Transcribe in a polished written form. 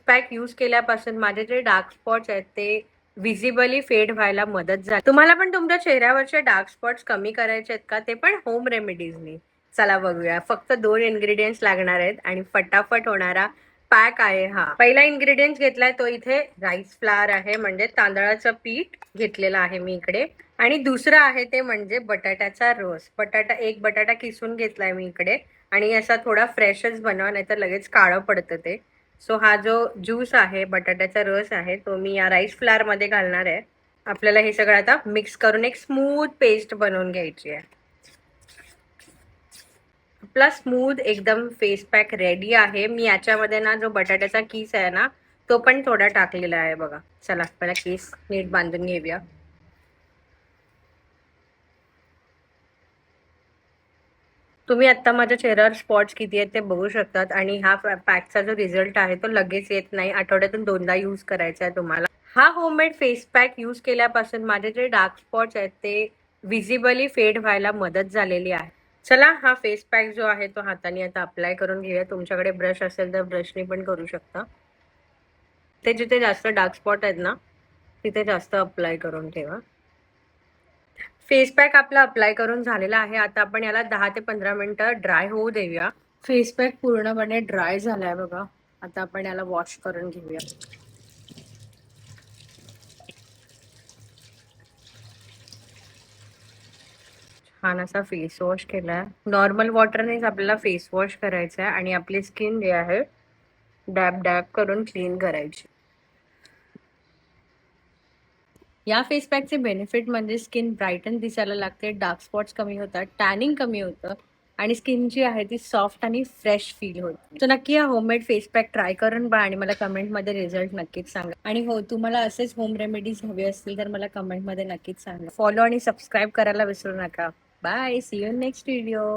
Pack use केल्यापासून माझे जे डार्क स्पॉट्स आहेत ते विजिबली फेड व्हायला मदत झाली. तुम्हाला पण तुमच्या चेहऱ्यावरचे डार्क स्पॉट्स कमी करायचे आहेत का? ते पण होम रेमेडीजनी. चला बघूया. फक्त 2 इन्ग्रेडियंट्स लागणार आहेत आणि फटाफट होणारा पॅक आहे हा. पहिला इन्ग्रेडियंट घेतलाय तो इथे राईस फ्लावर आहे, म्हणजे तांदळाचं पीठ घेतलेलं आहे मी इकडे. आणि दुसरं आहे ते म्हणजे बटाट्याचा रस. एक बटाटा किसून घेतलाय मी इकडे आणि असा थोडा फ्रेशच बनवा, नाहीतर लगेच काळं पडतं ते. सो हा जो ज्यूस आहे, बटाट्याचा रस आहे, तो मी या राईस फ्लावर मध्ये घालणार आहे. आपल्याला हे सगळं आता मिक्स करून एक स्मूथ पेस्ट बनवून घ्यायची आहे. आपला स्मूथ एकदम फेस पॅक रेडी आहे. मी याच्यामध्ये ना जो बटाट्याचा किस आहे ना तो पण थोडा टाकलेला आहे बघा. चला आपल्याला केस नीट बांधून घेऊया. तुम्ही आता माझ्या चेहऱ्यावर स्पॉट्स किती आहेत ते बघू शकतात आणि हा पॅकचा जो रिझल्ट आहे तो लगेच येत नाही. आठवड्यातून 2दा यूज करायचा आहे तुम्हाला. हा होममेड फेस पॅक यूज केल्यापासून माझे जे डार्क स्पॉट्स आहेत ते विजिबली फेड व्हायला मदत झालेली आहे. चला हा फेस पॅक जो आहे तो हाताने आता अप्लाय करून घेऊया. तुमच्याकडे ब्रश असेल तर ब्रशने पण करू शकता. ते जिथे जास्त डार्क स्पॉट आहेत ना तिथे जास्त अप्लाय करून ठेवा. फेस पॅक आपला अप्लाय करून झालेला आहे. आता आपण याला 10 ते 15 मिनिटं ड्राय होऊ देऊया. फेस पॅक पूर्णपणे ड्राय झालाय बघा. आता आपण याला वॉश करून घेऊया. छान असा फेस वॉश केलाय. नॉर्मल वॉटरनेच आपल्याला फेस वॉश करायचा आहे आणि आपली स्किन जी आहे डॅब डॅब करून क्लीन करायची. या फेस पॅकचे बेनिफिट म्हणजे स्किन ब्राईटन दिसायला लागते, डार्क स्पॉट्स कमी होतात, टॅनिंग कमी होतं आणि स्किन जी आहे ती सॉफ्ट आणि फ्रेश फील होते. तर नक्की हा होममेड फेस पॅक ट्राय करून पहा आणि मला कमेंटमध्ये रिझल्ट नक्कीच सांगा. आणि हो, तुम्हाला असेच होम रेमेडीज हवे असतील तर मला कमेंटमध्ये नक्कीच सांगा. फॉलो आणि सबस्क्राईब करायला विसरू नका. Bye, see you in next video.